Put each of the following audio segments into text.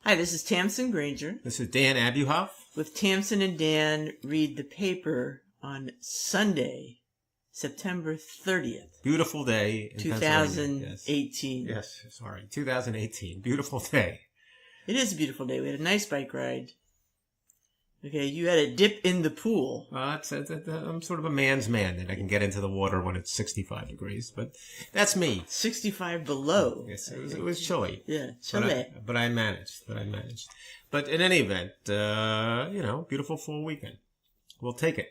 Hi, this is Tamsen Granger. This is Dan Abuhoff. With Tamsen and Dan read the paper on Sunday, September 30th. Beautiful day in 2018. Yes, sorry. 2018. Beautiful day. It is a beautiful day. We had a nice bike ride. Okay, you had a dip in the pool. I'm sort of a man's man that I can get into the water when it's 65 degrees, but that's me. 65 below. Yes, it was chilly. Yeah, chilly. But I managed. But in any event, beautiful full weekend. We'll take it.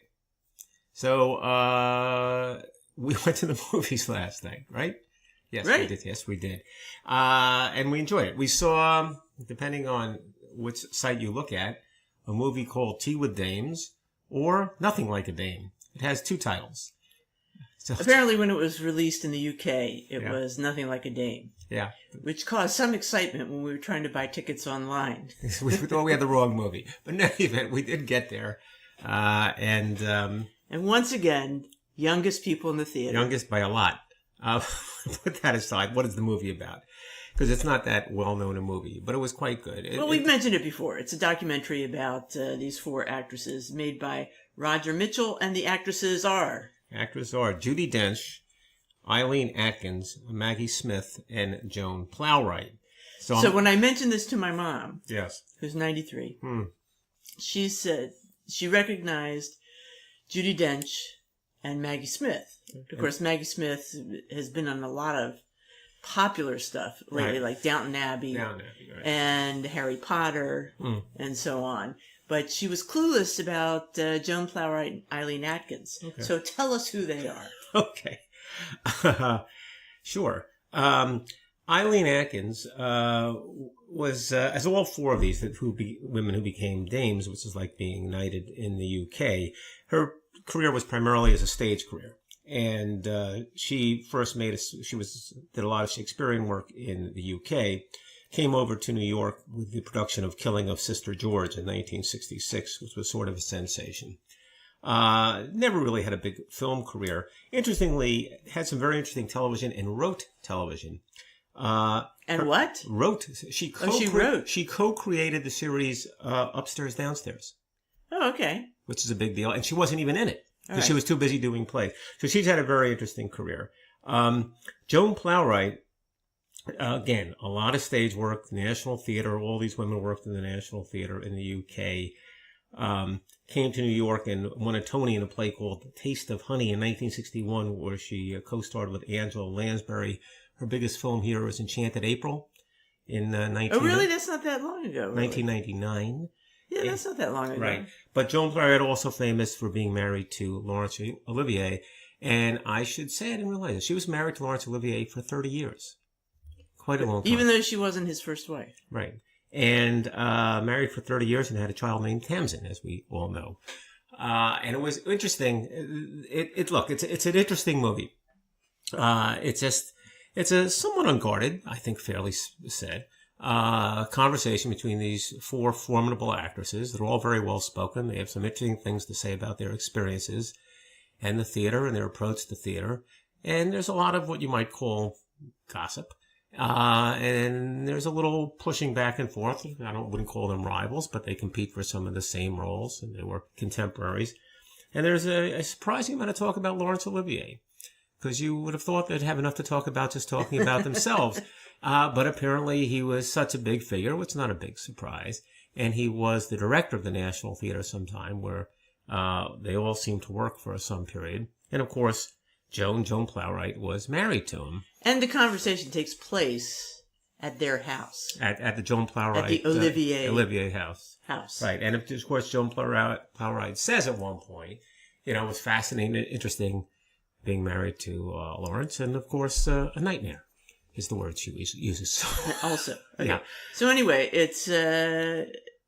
So, we went to the movies last night, right? Yes, right. We did. Yes, we did. And we enjoyed it. We saw, depending on which site you look at, a movie called Tea with Dames or Nothing Like a Dame. It has two titles. So, apparently when it was released in the UK, it was Nothing Like a Dame. Yeah. Which caused some excitement when we were trying to buy tickets online. We thought we had the wrong movie. But in any event, we did get there. And once again, youngest people in the theater. Youngest by a lot. Put that aside. What is the movie about? Because it's not that well-known a movie, but it was quite good. We've mentioned it before. It's a documentary about these four actresses made by Roger Mitchell, and the actresses are... Actresses are Judi Dench, Eileen Atkins, Maggie Smith, and Joan Plowright. So when I mentioned this to my mom, yes, who's 93, she said she recognized Judi Dench and Maggie Smith. Of course, Maggie Smith has been on a lot of popular stuff lately, like Downton Abbey, and Harry Potter, and so on. But she was clueless about Joan Plowright and Eileen Atkins. Okay. So tell us who they are. Okay. Sure. Eileen Atkins was, as all four of these women who became dames, which is like being knighted in the UK, her career was primarily as a stage career. And she first did a lot of Shakespearean work in the UK, came over to New York with the production of Killing of Sister George in 1966, which was sort of a sensation. Never really had a big film career. Interestingly, had some very interesting television and wrote television. What? Wrote. She wrote. She co-created the series Upstairs, Downstairs. Oh, okay. Which is a big deal. And she wasn't even in it. Because she was too busy doing plays. So she's had a very interesting career. Joan Plowright, again, a lot of stage work, National Theatre. All these women worked in the National Theatre in the UK. Came to New York and won a Tony in a play called Taste of Honey in 1961, where she co-starred with Angela Lansbury. Her biggest film here was Enchanted April in 19... Oh, really? That's not that long ago. Really. 1999. Yeah, that's not that long ago. Right. But Joan Plowright also famous for being married to Laurence Olivier. And I should say, I didn't realize it. She was married to Laurence Olivier for 30 years. Quite a long time. Even though she wasn't his first wife. Right. And married for 30 years and had a child named Tamsen, as we all know. And it was interesting. It's an interesting movie. It's a somewhat unguarded, I think fairly said, conversation between these four formidable actresses. They're all very well spoken. They have some interesting things to say about their experiences and the theater and their approach to theater. And there's a lot of what you might call gossip. And there's a little pushing back and forth. Wouldn't call them rivals, but they compete for some of the same roles, and they were contemporaries. And there's a surprising amount of talk about Laurence Olivier, because you would have thought they'd have enough to talk about just talking about themselves. But apparently he was such a big figure, which is not a big surprise. And he was the director of the National Theatre sometime, where they all seemed to work for some period. And of course, Joan Plowright was married to him. And the conversation takes place at their house. At the Joan Plowright. At the Olivier house. Right. And of course, Joan Plowright says at one point, it was fascinating and interesting being married to Laurence. And of course, a nightmare is the word she uses. Also. Okay. Yeah. So anyway, it's...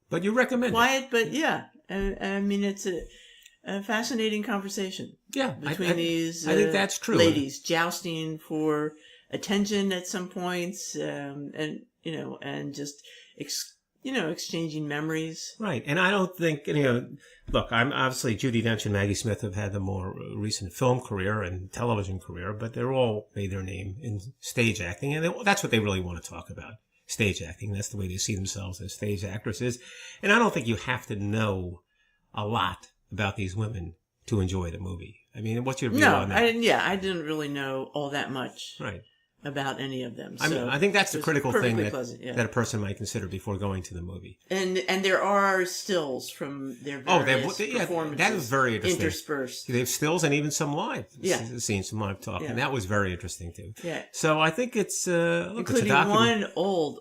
but you recommend quiet, but yeah. I mean, it's a fascinating conversation. Yeah. Between these I think that's true. Ladies jousting for attention at some points, and just exchanging memories. Right. And I don't think, look, I'm obviously Judi Dench and Maggie Smith have had the more recent film career and television career, but they're all made their name in stage acting, and that's what they really want to talk about. stage acting. That's the way they see themselves as stage actresses. And I don't think you have to know a lot about these women to enjoy the movie. I mean, what's your view on that? I didn't really know all that much about any of them. So I think that's the critical thing that a person might consider before going to the movie. And there are stills from their various performances. That was very interesting. Interspersed. They have stills and even some live scenes, some live talk, and that was very interesting too. Yeah. So I think it's including one old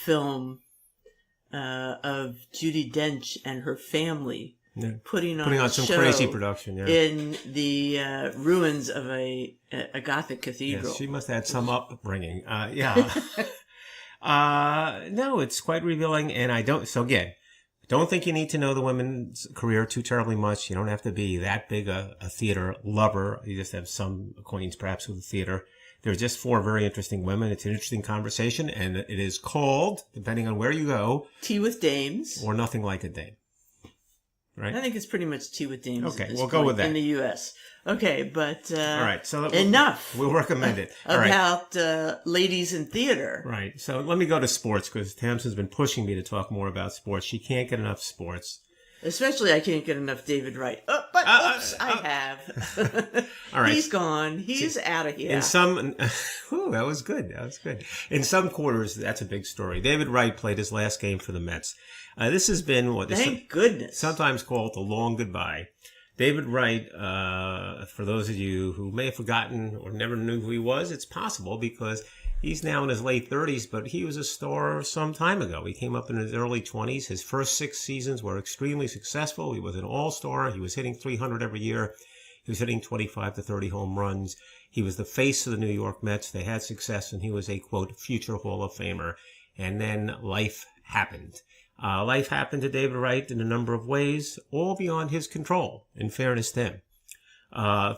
film of Judi Dench and her family. Yeah. Putting on some show crazy production in the ruins of a Gothic cathedral. Yes, she must have had some upbringing. No, it's quite revealing, and so again, don't think you need to know the women's career too terribly much. You don't have to be that big a theater lover. You just have some acquaintance perhaps with the theater. There are just 4 very interesting women. It's an interesting conversation, and it is called, depending on where you go, Tea with Dames. Or Nothing Like a Dame. Right? I think it's pretty much Tea with Dames. Okay, we'll go with that. In the U.S. Okay, but all right, so enough. We'll recommend it. About ladies in theater. Right. So let me go to sports because Tamsen's been pushing me to talk more about sports. She can't get enough sports. Especially, I can't get enough David Wright. I have. All right. He's gone. He's out of here. In some, that was good. That was good. In some quarters, that's a big story. David Wright played his last game for the Mets. This has been thank goodness. Sometimes called the long goodbye. David Wright, for those of you who may have forgotten or never knew who he was, it's possible because he's now in his late 30s, but he was a star some time ago. He came up in his early 20s. His first 6 seasons were extremely successful. He was an all-star. He was hitting 300 every year. He was hitting 25 to 30 home runs. He was the face of the New York Mets. They had success, and he was a, quote, future Hall of Famer. And then life happened. Life happened to David Wright in a number of ways, all beyond his control, in fairness to him.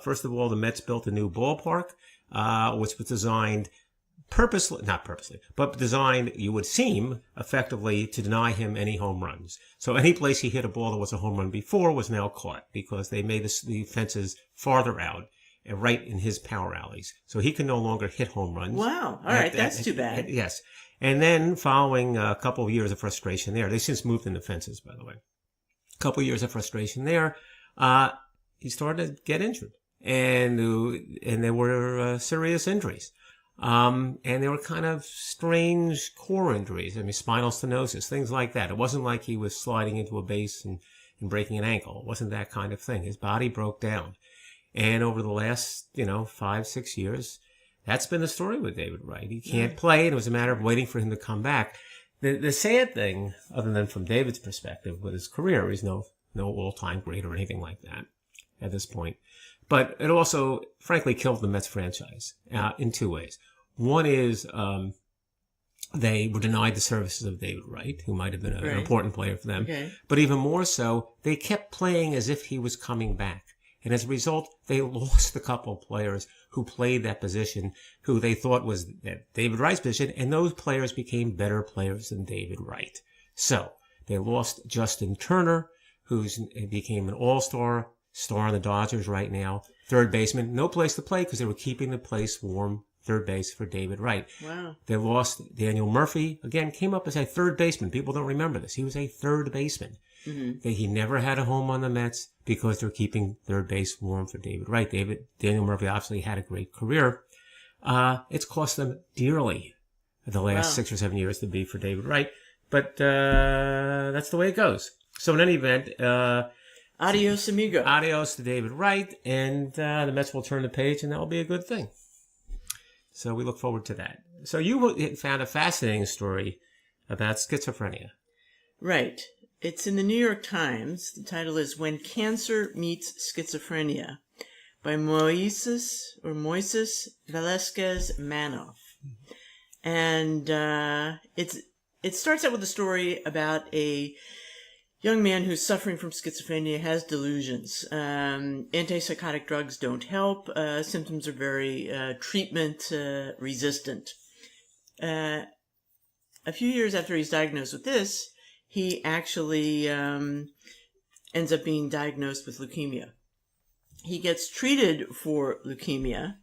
First of all, the Mets built a new ballpark, which was designed designed, you would seem, effectively to deny him any home runs. So any place he hit a ball that was a home run before was now caught because they made the fences farther out and right in his power alleys. So he can no longer hit home runs. Wow. All right. That's too bad. Yes. And then following a couple of years of frustration there, they since moved into fences, by the way. A couple of years of frustration there, he started to get injured. And there were serious injuries. And they were kind of strange core injuries. I mean, spinal stenosis, things like that. It wasn't like he was sliding into a base and breaking an ankle. It wasn't that kind of thing. His body broke down. And over the last, 5-6 years, that's been the story with David Wright. He can't play, and it was a matter of waiting for him to come back. The sad thing, other than from David's perspective, with his career, he's no all-time great or anything like that at this point. But it also, frankly, killed the Mets franchise in 2 ways. One is they were denied the services of David Wright, who might have been an important player for them. Okay. But even more so, they kept playing as if he was coming back. And as a result, they lost a couple of players who played that position, who they thought was David Wright's position, and those players became better players than David Wright. So they lost Justin Turner, who became an all-star, star on the Dodgers right now, third baseman, no place to play because they were keeping the place warm, third base for David Wright. Wow. They lost Daniel Murphy, again, came up as a third baseman. People don't remember this. He was a third baseman. Mm-hmm. He never had a home on the Mets because they're keeping third base warm for David Wright. Daniel Murphy obviously had a great career. It's cost them dearly the last 6 or 7 years to be for David Wright, but that's the way it goes. So in any event, adios, amigo. Adios to David Wright, and the Mets will turn the page, and that will be a good thing. So we look forward to that. So you found a fascinating story about schizophrenia. Right. It's in the New York Times. The title is When Cancer Meets Schizophrenia by Moises Velasquez Manoff. And it starts out with a story about a young man who's suffering from schizophrenia, has delusions. Antipsychotic drugs don't help. Symptoms are very treatment resistant. A few years after he's diagnosed with this, he actually ends up being diagnosed with leukemia. He gets treated for leukemia,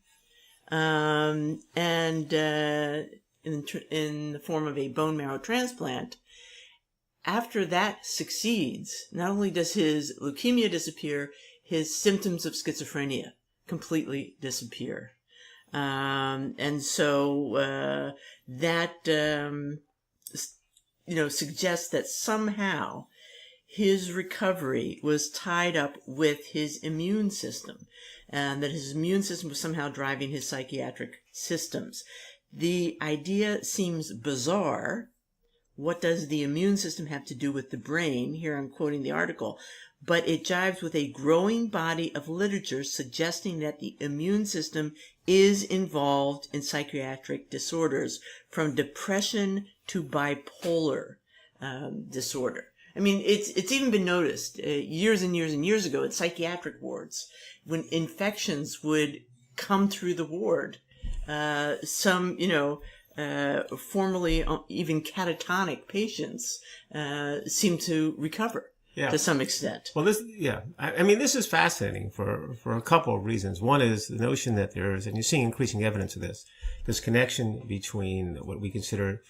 and in the form of a bone marrow transplant. After that succeeds, not only does his leukemia disappear, his symptoms of schizophrenia completely disappear. And so that suggests that somehow his recovery was tied up with his immune system, and that his immune system was somehow driving his psychiatric systems. The idea seems bizarre. What does the immune system have to do with the brain? Here I'm quoting the article. But it jives with a growing body of literature suggesting that the immune system is involved in psychiatric disorders, from depression to bipolar disorder. I mean, it's even been noticed years and years and years ago at psychiatric wards, when infections would come through the ward. Formerly even catatonic patients seem to recover to some extent. Well, I mean, this is fascinating for a couple of reasons. One is the notion that there's, and you're seeing increasing evidence of this connection between what we consider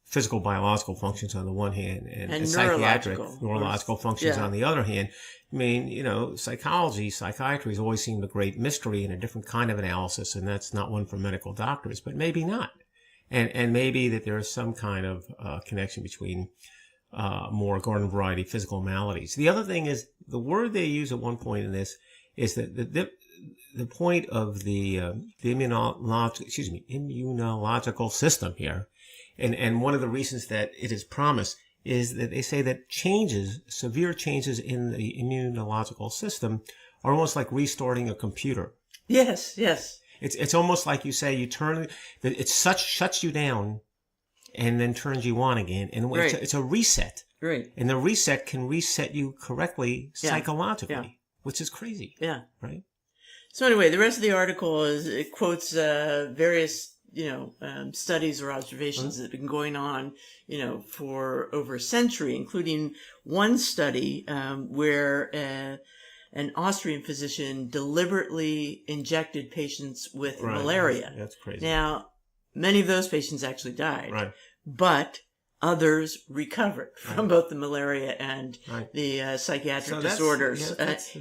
physical biological functions on the one hand and psychiatric neurological functions on the other hand. I mean, psychiatry has always seemed a great mystery and a different kind of analysis, and that's not one for medical doctors, but maybe not. And maybe that there is some kind of connection between more garden variety physical maladies. The other thing is the word they use at one point in this is that the point of the immunological system here, and one of the reasons that it is promised is that they say that severe changes in the immunological system are almost like restarting a computer. Yes, yes. It's almost like you say it shuts you down and then turns you on again. And it's a reset. Right. And the reset can reset you correctly psychologically, which is crazy. Yeah. Right. So anyway, the rest of the article it quotes various studies or observations that have been going on, for over a century, including one study where an Austrian physician deliberately injected patients with malaria. That's crazy. Now, many of those patients actually died, but others recovered from both the malaria and the psychiatric disorders.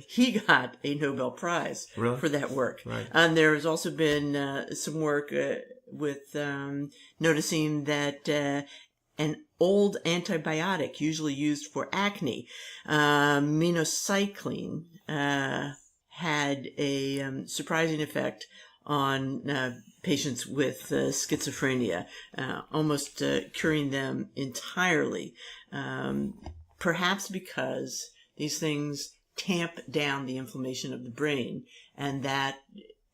He got a Nobel Prize for that work. Right. And there has also been some work with noticing that an old antibiotic usually used for acne, minocycline, had a surprising effect on patients with schizophrenia, almost curing them entirely, perhaps because these things tamp down the inflammation of the brain, and that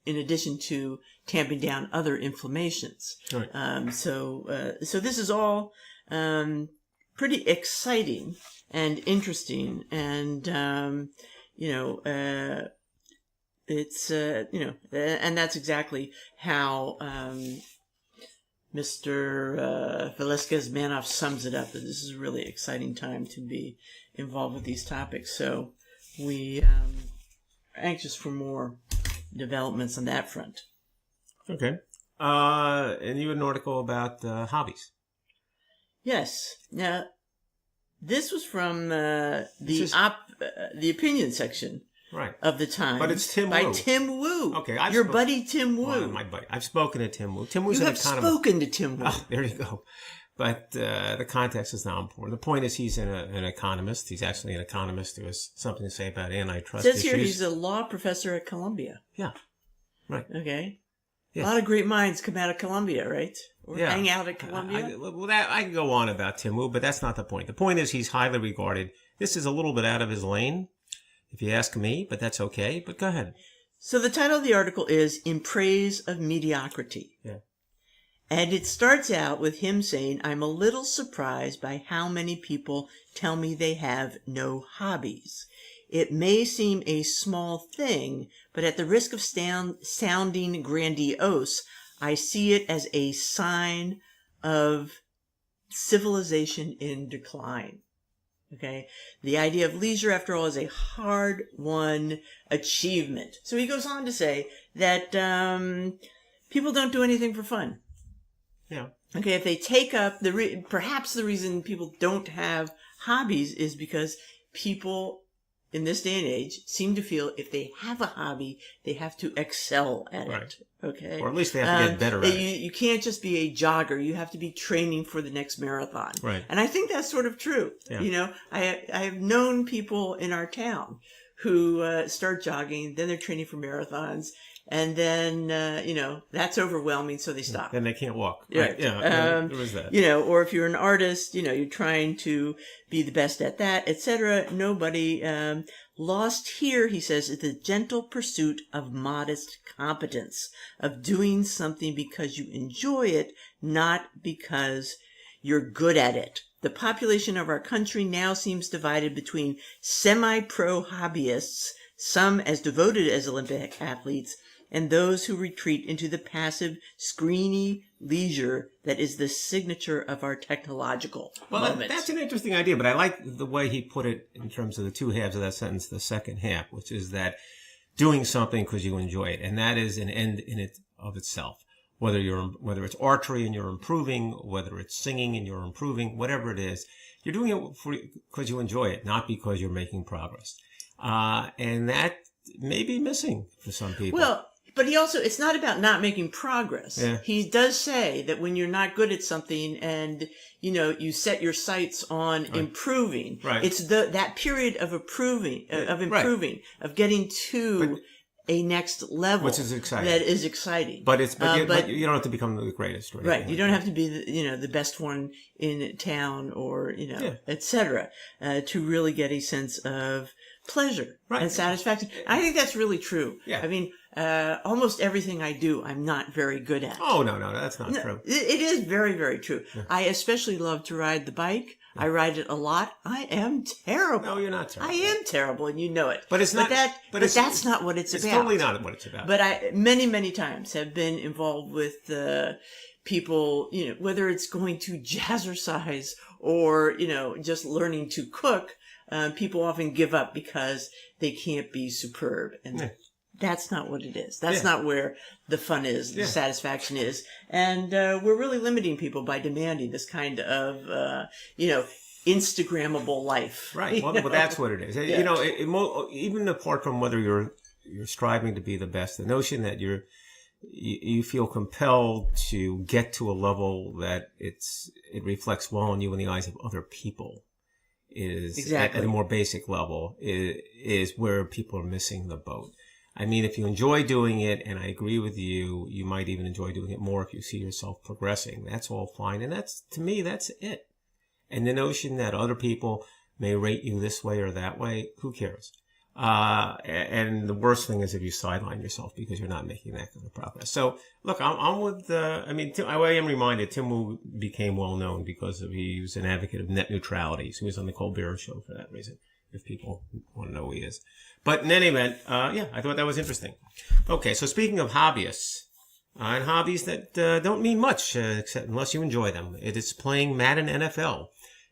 in addition to tamping down other inflammations. Right. So this is all pretty exciting and interesting, and it's and that's exactly how Mr. Velasquez-Manoff sums it up. That this is a really exciting time to be involved with these topics. So we are anxious for more developments on that front. Okay. And you had an article about hobbies. Yes. Now, this was from the opinion section of the Times. But it's Tim Wu. By Tim Wu. Okay. Your buddy Tim Wu. Well, my buddy. I've spoken to Tim Wu. Tim Wu's an economist. You have spoken to Tim Wu. Oh, there you go. But the context is not important. The point is he's an economist. He's actually an economist who has something to say about antitrust issues. It says here he's a law professor at Columbia. Yeah. Right. Okay. Yeah. A lot of great minds come out of Columbia, right? Or hang out at Columbia. I can go on about Tim Wu, but that's not the point. The point is he's highly regarded. This is a little bit out of his lane, if you ask me, but that's okay. But go ahead. So the title of the article is In Praise of Mediocrity. Yeah. And it starts out with him saying, I'm a little surprised by how many people tell me they have no hobbies. It may seem a small thing, but at the risk of sounding grandiose, I see it as a sign of civilization in decline. Okay? The idea of leisure, after all, is a hard-won achievement. So he goes on to say that people don't do anything for fun. Yeah. Okay, if they take up perhaps the reason people don't have hobbies is because people in this day and age seem to feel if they have a hobby, they have to excel at it. Okay. Or at least they have to get better at it. You can't just be a jogger. You have to be training for the next marathon. Right. And I think that's sort of true. Yeah. You know, I have known people in our town who start jogging, then they're training for marathons, and then, you know, that's overwhelming, so they stop. Then they can't walk. Right. Right. Yeah, there is that. You know, or if you're an artist, you know, you're trying to be the best at that, etc. Nobody, lost here, he says, is the gentle pursuit of modest competence, of doing something because you enjoy it, not because you're good at it. The population of our country now seems divided between semi-pro hobbyists, some as devoted as Olympic athletes, and those who retreat into the passive, screeny leisure that is the signature of our technological moment. That's an interesting idea, but I like the way he put it in terms of the two halves of that sentence, the second half, which is that doing something because you enjoy it, and that is an end in it of itself. Whether it's archery and you're improving, whether it's singing and you're improving, whatever it is, you're doing it because you enjoy it, not because you're making progress. And that may be missing for some people. Well, but it's not about not making progress. Yeah. He does say that when you're not good at something and, you know, you set your sights on improving, it's that period of improving, of getting to a next level, which is exciting. That is exciting. But you don't have to become the greatest, right? You don't have to be the best one in town or, etc. To really get a sense of pleasure and satisfaction. I think that's really true. Yeah. I mean, almost everything I do, I'm not very good at. Oh, no, that's not true. It is very, very true. Yeah. I especially love to ride the bike. Yeah. I ride it a lot. I am terrible. No, you're not terrible. I am terrible, and you know it. But it's not. But that's not what it's about. It's totally not what it's about. But I many, many times have been involved with people, you know, whether it's going to jazzercise or, you know, just learning to cook. People often give up because they can't be superb. And that's not what it is. That's not where the fun is, the satisfaction is. And we're really limiting people by demanding this kind of, you know, Instagrammable life. Right. Well, that's what it is. You know, even apart from whether you're striving to be the best, the notion that you feel compelled to get to a level that it reflects well on you in the eyes of other people is at a more basic level is where people are missing the boat. I mean, if you enjoy doing it, and I agree with you, you might even enjoy doing it more if you see yourself progressing. That's all fine. And to me, that's it. And the notion that other people may rate you this way or that way, who cares? And the worst thing is if you sideline yourself because you're not making that kind of progress. So, look, I'm with, I am reminded Tim Wu became well known because he was an advocate of net neutrality. So he was on the Colbert Show for that reason, if people want to know who he is. But in any event, I thought that was interesting. Okay, so speaking of hobbyists, and hobbies that don't mean much except unless you enjoy them, it is playing Madden NFL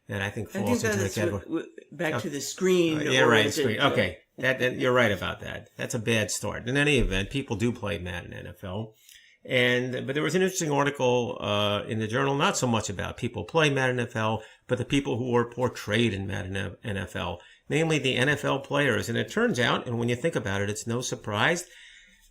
that I think falls into the category. Back to the screen. Screen. Okay. That you're right about that. That's a bad start. In any event, people do play Madden NFL. But there was an interesting article in the journal, not so much about people play Madden NFL, but the people who were portrayed in Madden NFL, namely the NFL players. And it turns out, and when you think about it, it's no surprise,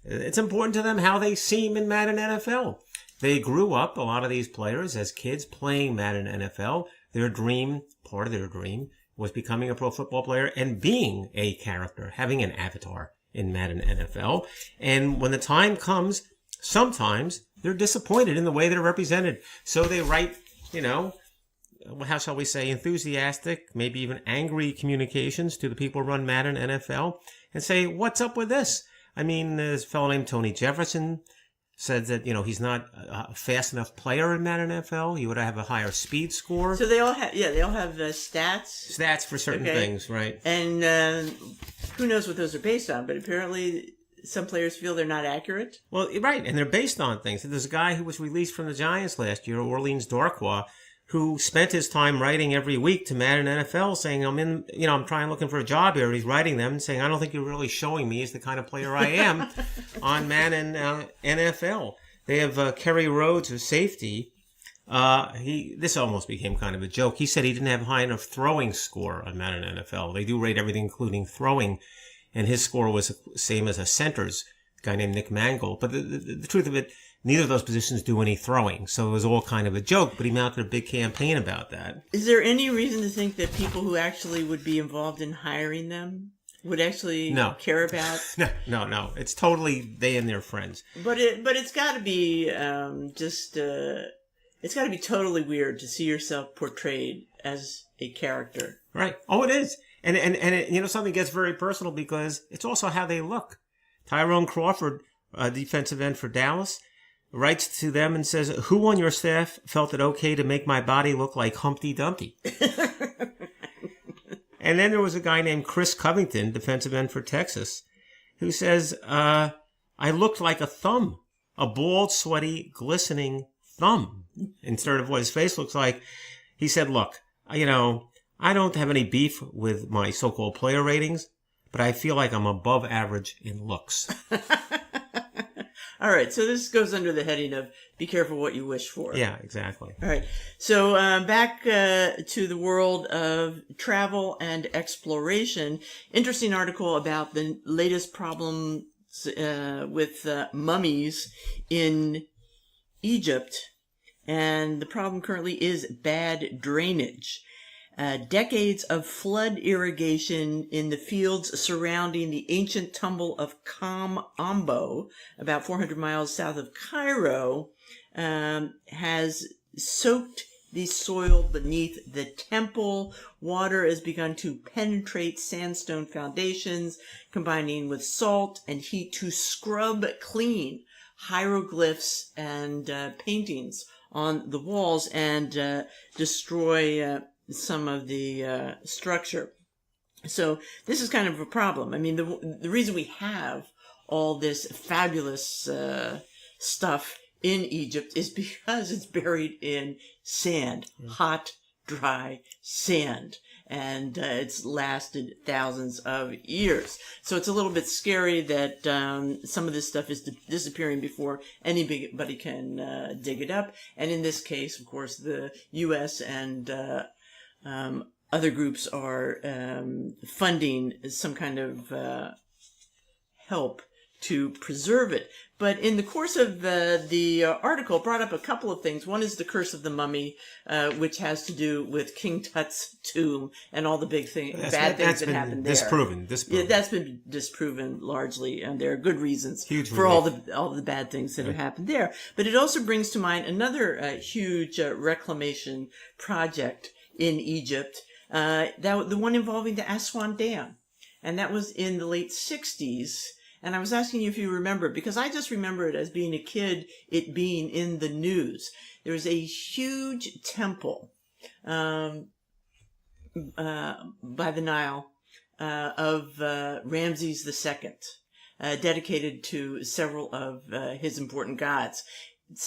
it's important to them how they seem in Madden NFL. They grew up, a lot of these players, as kids playing Madden NFL. Part of their dream, was becoming a pro football player and being a character, having an avatar in Madden NFL. And when the time comes, sometimes they're disappointed in the way they're represented. So they write, how shall we say, enthusiastic, maybe even angry communications to the people who run Madden NFL and say, what's up with this? I mean, there's a fellow named Tony Jefferson said that, he's not a fast enough player in Madden NFL. He would have a higher speed score. So they all have stats. Stats for certain things, right? And who knows what those are based on, but apparently some players feel they're not accurate. Well, right, and they're based on things. There's a guy who was released from the Giants last year, Orleans Darkwa, who spent his time writing every week to Madden NFL saying, I'm trying looking for a job here. And he's writing them and saying, I don't think you're really showing me as the kind of player I am on Madden NFL. They have Kerry Rhodes of safety. This almost became kind of a joke. He said he didn't have high enough throwing score on Madden NFL. They do rate everything, including throwing, and his score was the same as a center's guy named Nick Mangold. But the truth of it, neither of those positions do any throwing, so it was all kind of a joke. But he mounted a big campaign about that. Is there any reason to think that people who actually would be involved in hiring them would actually care about? No. It's totally they and their friends. But it's got to be it's got to be totally weird to see yourself portrayed as a character. Right. Oh, it is. And it, something gets very personal because it's also how they look. Tyrone Crawford, defensive end for Dallas, writes to them and says, "Who on your staff felt it okay to make my body look like Humpty Dumpty?" And then there was a guy named Chris Covington, defensive end for Texas, who says, "I looked like a thumb, a bald, sweaty, glistening thumb." Instead of what his face looks like, he said, "Look, I don't have any beef with my so-called player ratings, but I feel like I'm above average in looks." All right, so this goes under the heading of be careful what you wish for. Yeah, exactly. All right, so back to the world of travel and exploration. Interesting article about the latest problems with mummies in Egypt. And the problem currently is bad drainage. Decades of flood irrigation in the fields surrounding the ancient tumble of Ambo, about 400 miles south of Cairo, has soaked the soil beneath the temple. Water has begun to penetrate sandstone foundations, combining with salt and heat to scrub clean hieroglyphs and paintings on the walls and destroy some of the structure. So this is kind of a problem. I mean, the reason we have all this fabulous stuff in Egypt is because it's buried in sand, hot, dry sand. And it's lasted thousands of years. So it's a little bit scary that some of this stuff is disappearing before anybody can dig it up. And in this case, of course, the U.S. and other groups are funding some kind of help to preserve it. But in the course of the article, brought up a couple of things. One is the curse of the mummy, which has to do with King Tut's tomb and all the bad things that happened there. Disproven. Yeah, that's been disproven largely, and there are good reasons for all the bad things that have happened there. But it also brings to mind another huge reclamation project in Egypt, the one involving the Aswan Dam, and that was in the late 60s. And I was asking you if you remember, because I just remember it as being a kid, it being in the news. There was a huge temple by the Nile of Ramses II, dedicated to several of his important gods.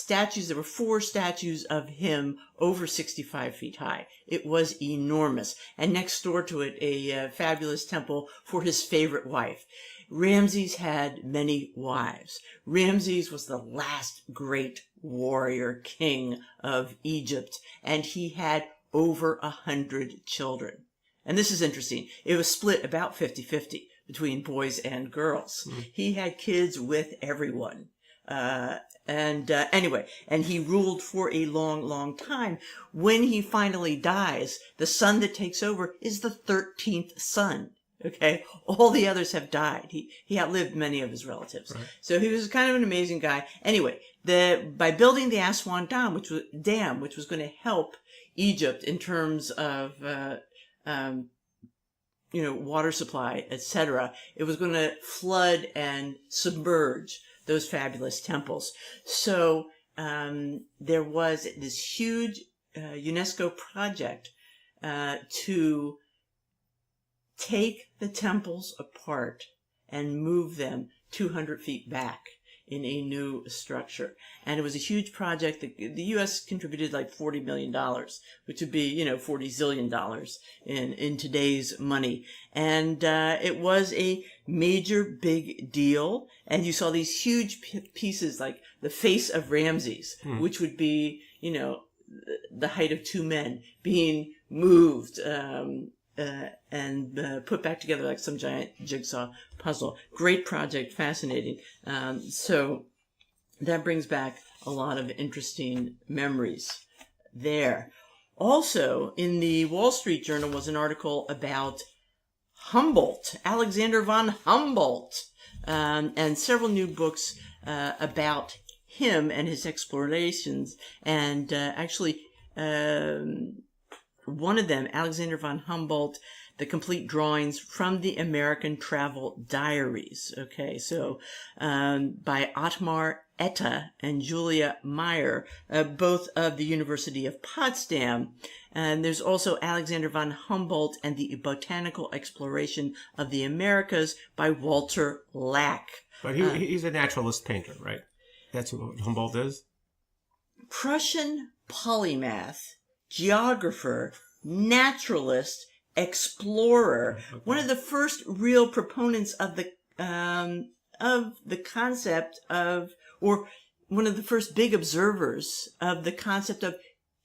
There were 4 statues of him over 65 feet high. It was enormous. And next door to it, a fabulous temple for his favorite wife. Ramses had many wives. Ramses was the last great warrior king of Egypt, and he had over 100 children. And this is interesting. It was split about 50-50 between boys and girls. He had kids with everyone. Anyway, and he ruled for a long, long time. When he finally dies, the son that takes over is the 13th son. Okay, all the others have died. He outlived many of his relatives. Right. So he was kind of an amazing guy. Anyway, by building the Aswan Dam, which was going to help Egypt in terms of water supply, etc., it was going to flood and submerge those fabulous temples. So there was this huge UNESCO project to take the temples apart and move them 200 feet back in a new structure. And it was a huge project. The U.S. contributed like $40 million, which would be, $40 zillion in today's money. And it was a major big deal. And you saw these huge pieces like the face of Ramses, which would be, the height of two men being moved and put back together like some giant jigsaw puzzle. Great project, fascinating. So that brings back a lot of interesting memories there. Also, in the Wall Street Journal was an article about Humboldt, Alexander von Humboldt, and several new books about him and his explorations. And actually, one of them, Alexander von Humboldt, the complete drawings from the American Travel Diaries. Okay, so by Ottmar Etta and Julia Meyer, both of the University of Potsdam. And there's also Alexander von Humboldt and the Botanical Exploration of the Americas by Walter Lack. But he's a naturalist painter, right? That's what Humboldt is? Prussian polymath, geographer, naturalist, explorer, one of the first real proponents of the concept of, or one of the first big observers of the concept of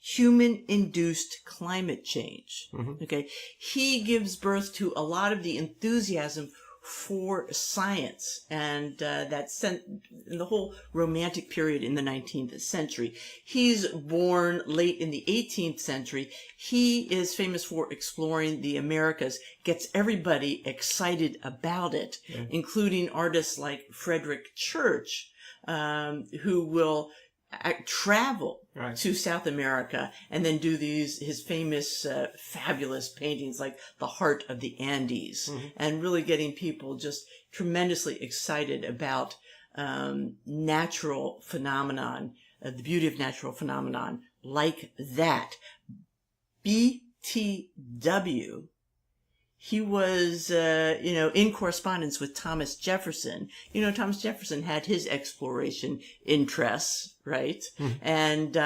human-induced climate change. Okay, he gives birth to a lot of the enthusiasm for science, and that sent in the whole Romantic period in the 19th century. He's born late in the 18th century. He is famous for exploring the Americas, gets everybody excited about it, including artists like Frederick Church, who will travel to South America and then do his famous fabulous paintings like The Heart of the Andes, and really getting people just tremendously excited about natural phenomenon, the beauty of natural phenomenon like that. BTW, he was, in correspondence with Thomas Jefferson. Thomas Jefferson had his exploration interests, right? And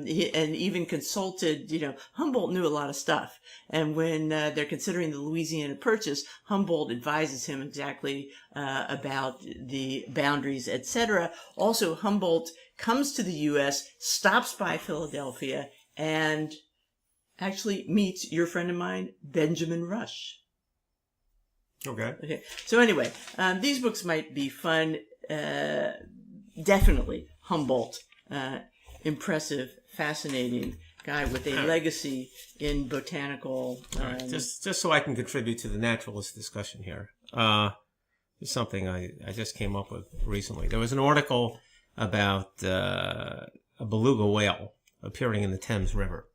even consulted, Humboldt knew a lot of stuff. And when they're considering the Louisiana Purchase, Humboldt advises him exactly about the boundaries, etc. Also, Humboldt comes to the U.S., stops by Philadelphia, and actually meets your friend of mine, Benjamin Rush. Okay. So anyway, these books might be fun. Definitely Humboldt, impressive, fascinating guy with a legacy in botanical. Just so I can contribute to the naturalist discussion here. There's something I just came up with recently. There was an article about a beluga whale appearing in the Thames River.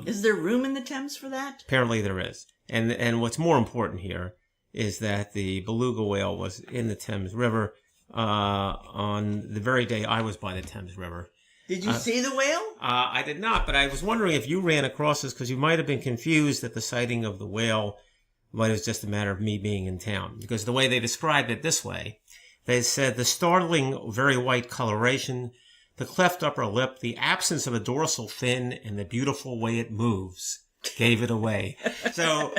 Is there room in the Thames for that? Apparently there is. And what's more important here is that the beluga whale was in the Thames River on the very day I was by the Thames River. Did you see the whale? I did not, but I was wondering if you ran across this, because you might have been confused that the sighting of the whale was just a matter of me being in town. Because the way they described it this way, they said the startling, very white coloration, the cleft upper lip, the absence of a dorsal fin, and the beautiful way it moves gave it away. So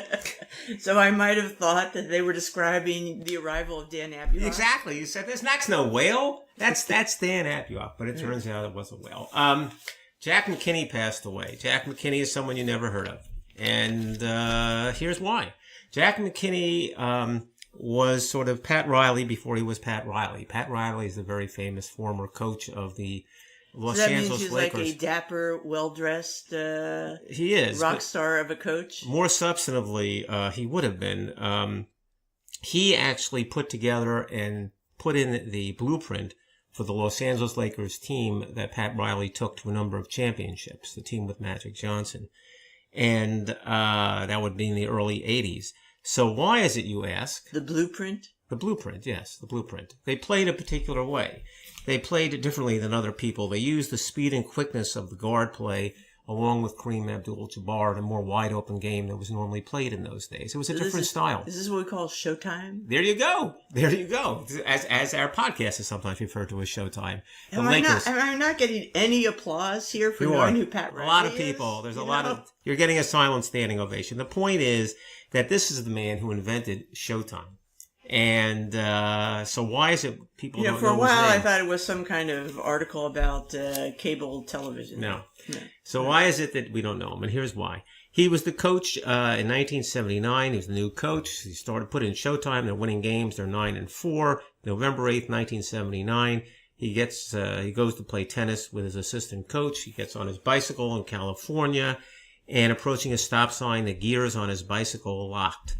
I might have thought that they were describing the arrival of Dan Abuhoff. Exactly. You said, that's no whale. That's Dan Abuhoff. But it turns out it was a whale. Jack McKinney passed away. Jack McKinney is someone you never heard of. And here's why. Jack McKinney was sort of Pat Riley before he was Pat Riley. Pat Riley is the very famous former coach of the Los Angeles Lakers. Like a dapper, well-dressed he is rock star of a coach. More substantively, he would have been. He actually put together and put in the blueprint for the Los Angeles Lakers team that Pat Riley took to a number of championships, the team with Magic Johnson. And that would be in the early 80s. So why is it, you ask? The blueprint? The blueprint, yes, the blueprint. They played a particular way. They played it differently than other people. They used the speed and quickness of the guard play along with Kareem Abdul-Jabbar, in a more wide-open game that was normally played in those days. It was a different style. Is this what we call Showtime? There you go. There you go. As our podcast is sometimes referred to as Showtime. Am I not getting any applause here for knowing who Pat Riley is? A lot of people. There's a lot of... You're getting a silent standing ovation. The point is that this is the man who invented Showtime. And so why is it people don't know his name? For a while I thought it was some kind of article about cable television. No. So why is it that we don't know him? And here's why. He was the coach in 1979. He was the new coach. He started putting in Showtime. They're winning games. They're 9-4. November 8th, 1979. He goes to play tennis with his assistant coach. He gets on his bicycle in California, and approaching a stop sign, the gears on his bicycle locked.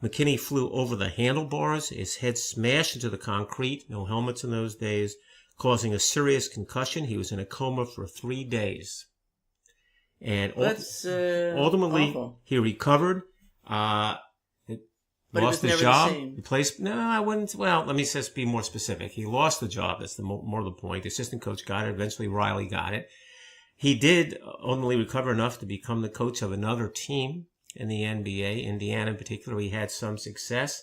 McKinney flew over the handlebars. His head smashed into the concrete. No helmets in those days, causing a serious concussion. He was in a coma for 3 days. And ultimately, awful. He recovered. Lost his job. I wouldn't. Well, let me just be more specific. He lost the job. That's more the point. The assistant coach got it. Eventually, Riley got it. He did ultimately recover enough to become the coach of another team in the NBA, Indiana in particular. He had some success,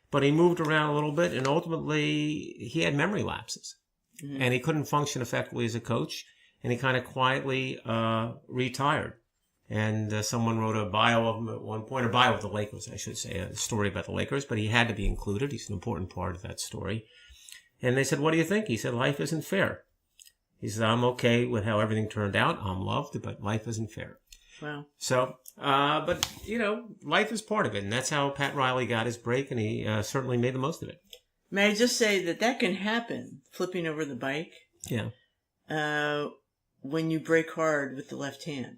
but he moved around a little bit, and ultimately he had memory lapses, and he couldn't function effectively as a coach, and he kind of quietly retired. And someone wrote a bio of him at one point, or bio of the Lakers, I should say, a story about the Lakers, but he had to be included. He's an important part of that story. And they said, what do you think? He said, life isn't fair. He said, I'm okay with how everything turned out. I'm loved, but life isn't fair. Wow. So, but, life is part of it. And that's how Pat Riley got his break, and he certainly made the most of it. May I just say that can happen, flipping over the bike? Yeah. When you brake hard with the left hand.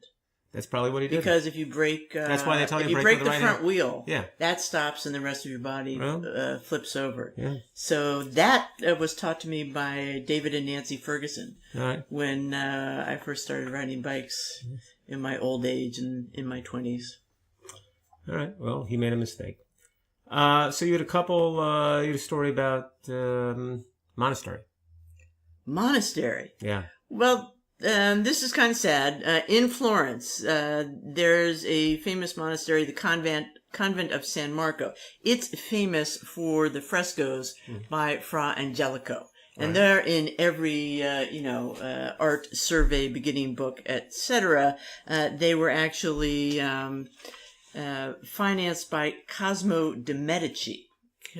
That's probably what he did. Because if you brake... that's why they tell you to brake the front wheel, yeah, that stops and the rest of your body flips over. Yeah. So that was taught to me by David and Nancy Ferguson. All right. When I first started riding bikes in my old age and in my 20s. All right. Well, he made a mistake. So you had you had a story about monastery. Monastery? Yeah. Well... this is kind of sad. In Florence, there's a famous monastery, the Convent of San Marco. It's famous for the frescoes by Fra Angelico. And they're in every, art survey, beginning book, etc. They were actually financed by Cosimo de' Medici.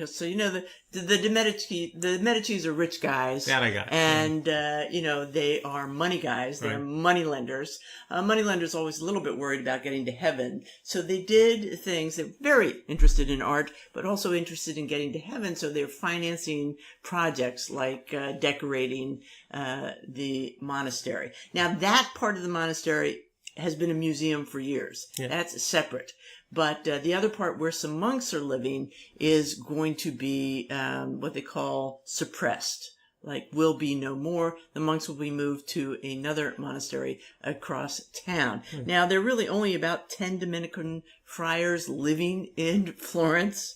So, the Medicis are rich guys. That I got. And, they are money guys. They're money lenders. Money lenders are always a little bit worried about getting to heaven. So they did things. They're very interested in art, but also interested in getting to heaven. So they're financing projects like decorating the monastery. Now, that part of the monastery has been a museum for years. Yeah. That's separate. But the other part where some monks are living is going to be what they call suppressed, like will be no more. The monks will be moved to another monastery across town. Now, there are really only about 10 Dominican friars living in Florence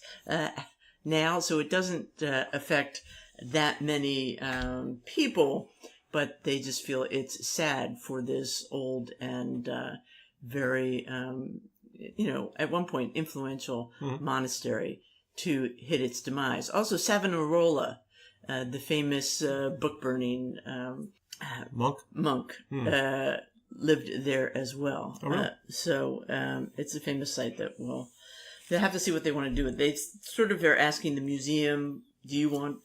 now, so it doesn't affect that many people, but they just feel it's sad for this old and very... at one point influential monastery to hit its demise. Also, Savonarola, the famous book burning monk lived there as well. Oh, really? So it's a famous site that they'll have to see what they want to do with. They sort of are asking the museum, do you want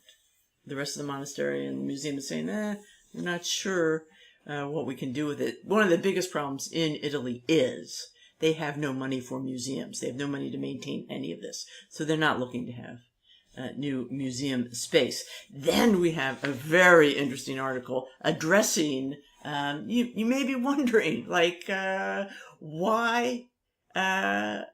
the rest of the monastery? And the museum is saying, we're not sure what we can do with it. One of the biggest problems in Italy is they have no money for museums. They have no money to maintain any of this. So they're not looking to have new museum space. Then we have a very interesting article addressing, you may be wondering, why the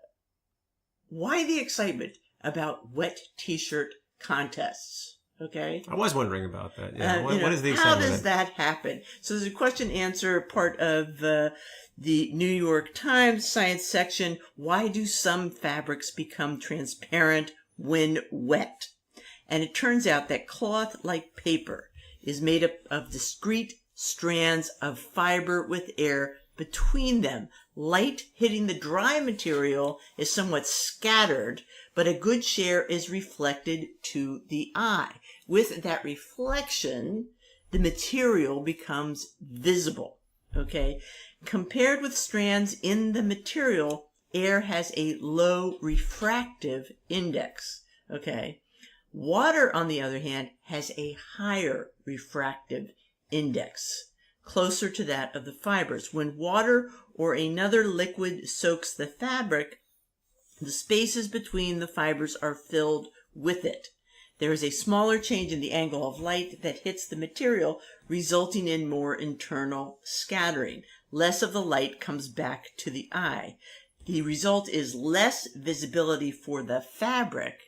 excitement about wet t-shirt contests? Okay. I was wondering about that. Yeah. What is the how excitement? Does that happen? So there's a question answer part of the New York Times science section. Why do some fabrics become transparent when wet? And it turns out that cloth, like paper, is made up of discrete strands of fiber with air between them. Light hitting the dry material is somewhat scattered, but a good share is reflected to the eye. With that reflection, the material becomes visible. Okay? Compared with strands in the material, air has a low refractive index. Okay? Water, on the other hand, has a higher refractive index, closer to that of the fibers. When water or another liquid soaks the fabric, the spaces between the fibers are filled with it. There is a smaller change in the angle of light that hits the material, resulting in more internal scattering. Less of the light comes back to the eye. The result is less visibility for the fabric.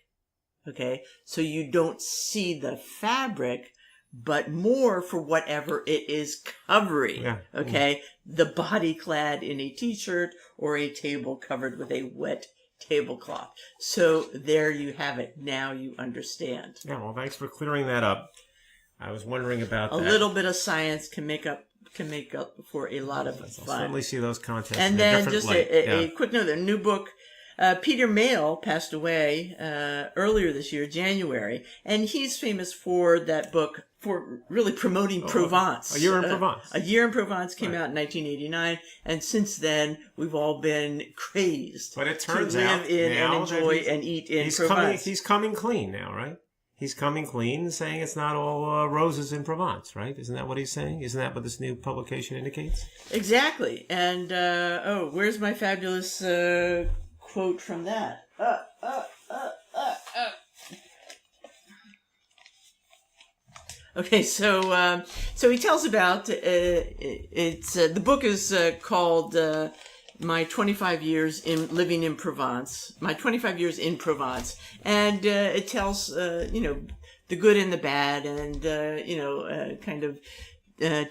Okay, so you don't see the fabric, but more for whatever it is covering. Yeah. Okay, the body clad in a t-shirt or a table covered with a wet tablecloth. So there you have it. Now you understand. Yeah, well, thanks for clearing that up. I was wondering about that. A little bit of science can make up for a lot of I'll fun. certainly see those contests And in a then different just light. a quick note, a new book. Peter Mayle passed away earlier this year, January, and he's famous for that book for really promoting Provence. A Year in Provence. A Year in Provence came out in 1989, and since then we've all been crazed But it turns to live out in now and enjoy that and eat in Provence. He's coming clean now, right? He's coming clean, saying it's not all roses in Provence, right? Isn't that what he's saying? Isn't that what this new publication indicates? Exactly. And, where's my fabulous quote from that? Okay, so he tells about the book is called My 25 Years in Living in Provence. My 25 Years in Provence, and it tells the good and the bad, and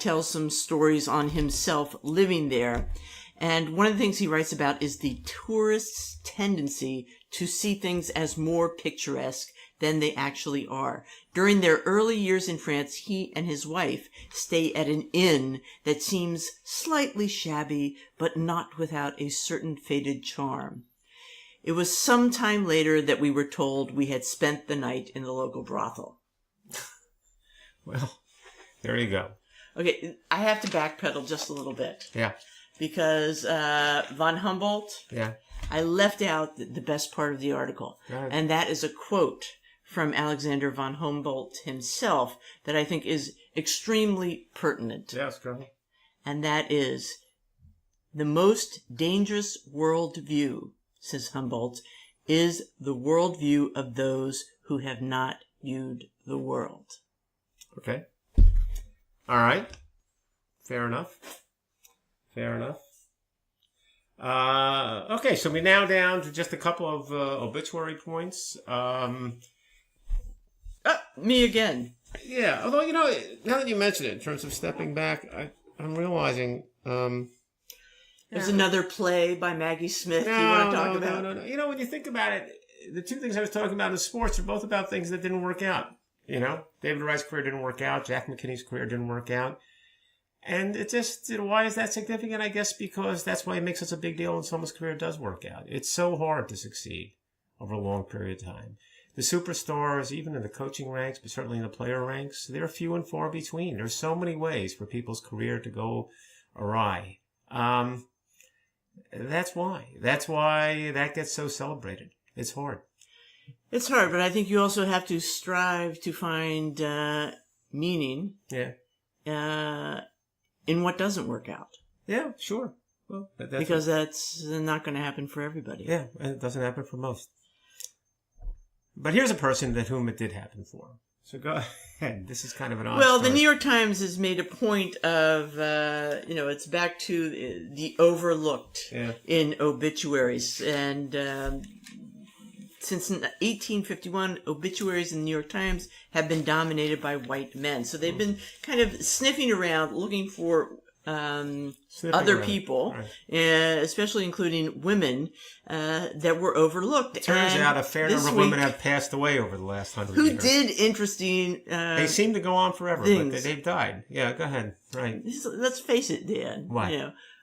tells some stories on himself living there. And one of the things he writes about is the tourist's tendency to see things as more picturesque than they actually are. During their early years in France, he and his wife stay at an inn that seems slightly shabby, but not without a certain faded charm. It was some time later that we were told we had spent the night in the local brothel. Well, there you go. Okay, I have to backpedal just a little bit. Yeah. Because von Humboldt, Yeah. I left out the best part of the article. Right. And that is a quote from Alexander von Humboldt himself that I think is extremely pertinent. Yes, go ahead. And that is, the most dangerous worldview, says Humboldt, is the worldview of those who have not viewed the world. Okay. All right. Fair enough. Okay, so we're now down to just a couple of obituary points. Me again. Yeah, although, now that you mention it, in terms of stepping back, I'm realizing... There's another play by Maggie Smith you want to talk about? No. When you think about it, the two things I was talking about in sports are both about things that didn't work out. David Wright's career didn't work out. Jack McKinney's career didn't work out. And it just, why is that significant? I guess because that's why it makes such a big deal when someone's career does work out. It's so hard to succeed over a long period of time. The superstars, even in the coaching ranks, but certainly in the player ranks, they're few and far between. There's so many ways for people's career to go awry. That's why that gets so celebrated. It's hard. It's hard, but I think you also have to strive to find meaning. Yeah. In what doesn't work out. Yeah, sure. Well, because that's not going to happen for everybody. Yeah, and it doesn't happen for most. But here's a person whom it did happen for. So go ahead. This is kind of an odd story. The New York Times has made a point of, it's back to the overlooked in obituaries. And since 1851, obituaries in the New York Times have been dominated by white men. So they've been kind of sniffing around, looking for other people, especially including women, that were overlooked. It turns out a fair number of women have passed away over the last 100 years. Who did interesting they seem to go on forever, things. But they've died. Yeah, go ahead. Right. Let's face it, Dan. What?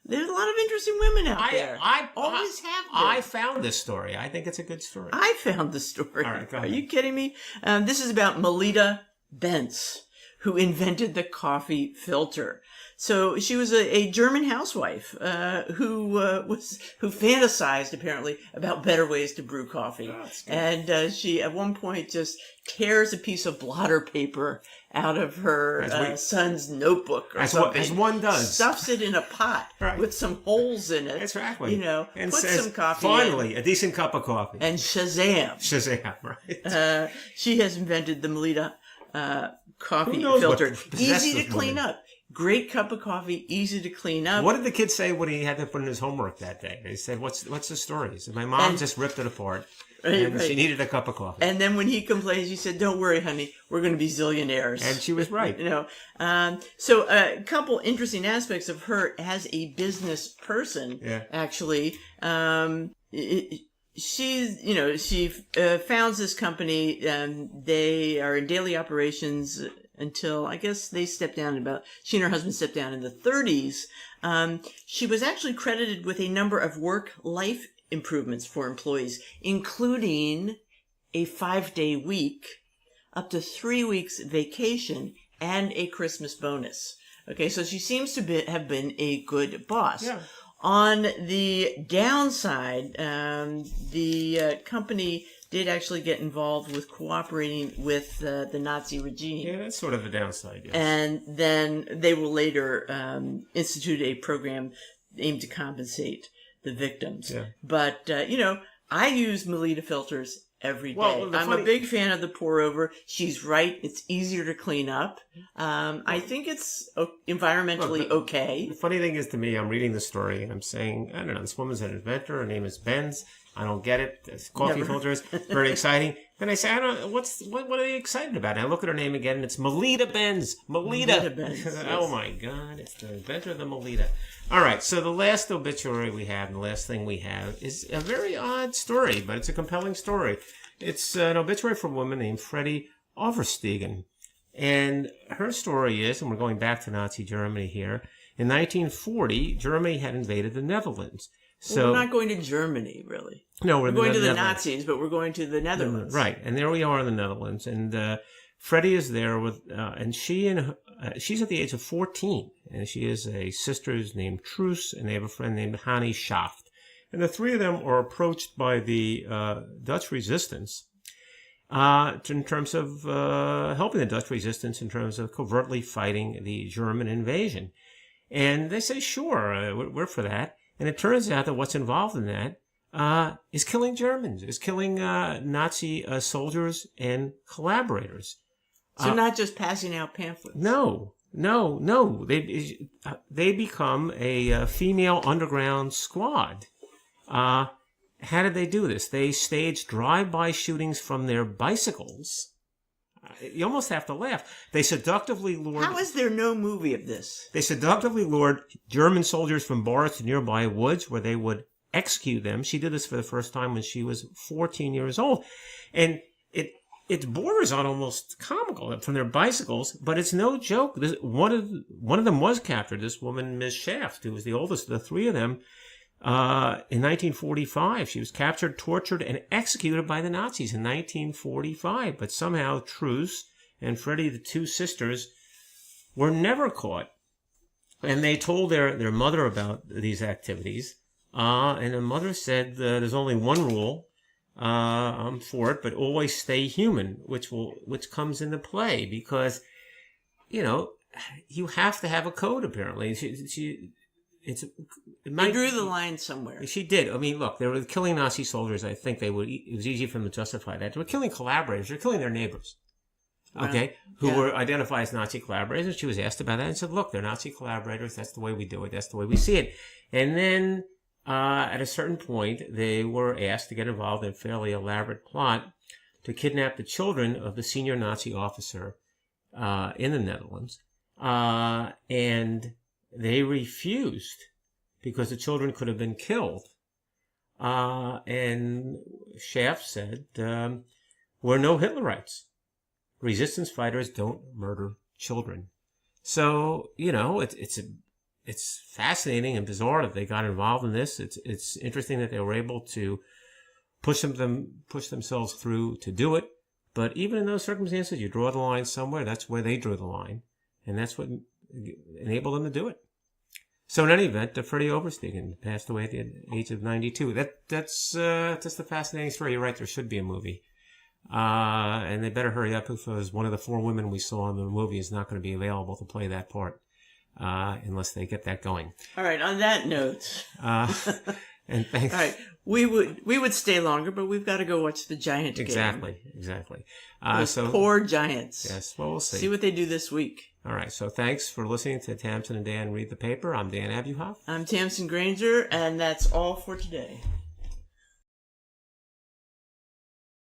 There's a lot of interesting women out there. Always have been. I found this story. I think it's a good story. I found the story. All right, go Are ahead. you kidding me? This is about Melitta Benz, who invented the coffee filter. So she was a German housewife who fantasized apparently about better ways to brew coffee, and she at one point just tears a piece of blotter paper out of her son's notebook or something. As one does. Stuffs it in a pot with some holes in it. Exactly. You know, and put says, some coffee finally, in. a decent cup of coffee. And Shazam. Shazam, right. She has invented the Melitta coffee knows what filter. possessed Easy this to clean woman? up. Great cup of coffee, easy to clean up. What did the kid say when he had to put in his homework that day? They said, what's the story? He said, my mom just ripped it apart. And she needed a cup of coffee. And then when he complained, she said, don't worry, honey, we're going to be zillionaires. And she was right. You know, so a couple interesting aspects of her as a business person, actually. She founds this company. They are in daily operations until I guess they stepped down she and her husband stepped down in the 30s. She was actually credited with a number of work-life improvements for employees, including a 5-day week, up to 3 weeks vacation, and a Christmas bonus. Okay, so she seems to have been a good boss. Yeah. On the downside, the company did actually get involved with cooperating with the Nazi regime. Yeah, that's sort of the downside, yes. And then they will later institute a program aimed to compensate the victims. Yeah. But, I use Melitta filters every day. Well, I'm a big fan of the pour over. She's right. It's easier to clean up. I think it's environmentally okay. The funny thing is, to me, I'm reading the story and I'm saying, I don't know, this woman's an inventor. Her name is Benz. I don't get it. This coffee filters, very exciting. Then I say, what are they excited about? And I look at her name again and it's Melitta Benz. Melitta Benz. Oh my God. It's the inventor of the Melitta. All right. So the last obituary we have and the last thing we have is a very odd story, but it's a compelling story. It's an obituary for a woman named Freddie Overstegen. And her story is, and we're going back to Nazi Germany here, in 1940, Germany had invaded the Netherlands. So we're not going to Germany, really. No, we're going to the Nazis, but we're going to the Netherlands. Right, and there we are in the Netherlands, and Freddie is there with, and she's at the age of 14, and she has a sister who's named Truus, and they have a friend named Hannie Schaft, and the three of them are approached by the Dutch resistance in terms of helping the Dutch resistance in terms of covertly fighting the German invasion, and they say, sure, we're for that. And it turns out that what's involved in that is killing Germans, is killing Nazi soldiers and collaborators. So not just passing out pamphlets. No. They become a female underground squad. How did they do this? They staged drive-by shootings from their bicycles. You almost have to laugh. They seductively lured... How is there no movie of this? They seductively lured German soldiers from bars to nearby woods where they would execute them. She did this for the first time when she was 14 years old. And it borders on almost comical from their bicycles, but it's no joke. One of them was captured, this woman, Ms. Schaft, who was the oldest of the three of them. In 1945, she was captured, tortured, and executed by the Nazis in 1945. But somehow Truus and Freddie, the two sisters, were never caught. And they told their mother about these activities. And the mother said, there's only one rule. I'm for it, but always stay human, which comes into play because, you have to have a code, apparently. They drew the line somewhere. She did. I mean, look, they were killing Nazi soldiers. I think it was easy for them to justify that. They were killing collaborators. They were killing their neighbors, who were identified as Nazi collaborators. And she was asked about that and said, look, they're Nazi collaborators. That's the way we do it. That's the way we see it. And then at a certain point, they were asked to get involved in a fairly elaborate plot to kidnap the children of the senior Nazi officer in the Netherlands. And they refused because the children could have been killed. And Schaft said, we're no Hitlerites. Resistance fighters don't murder children. So, it's fascinating and bizarre that they got involved in this. It's interesting that they were able to push themselves through to do it. But even in those circumstances, you draw the line somewhere. That's where they drew the line, and that's what enabled them to do it. So in any event, Freddie Oversteegen passed away at the age of 92. That's a fascinating story. You're right. There should be a movie. And they better hurry up because one of the 4 women we saw in the movie is not going to be available to play that part, unless they get that going. All right. On that note. And thanks. All right. We would stay longer, but we've got to go watch the Giant game. Exactly. Those poor Giants. Yes, well, we'll see. See what they do this week. All right, so thanks for listening to Tamsen and Dan Read the Paper. I'm Dan Abuhoff. I'm Tamsen Granger, and that's all for today.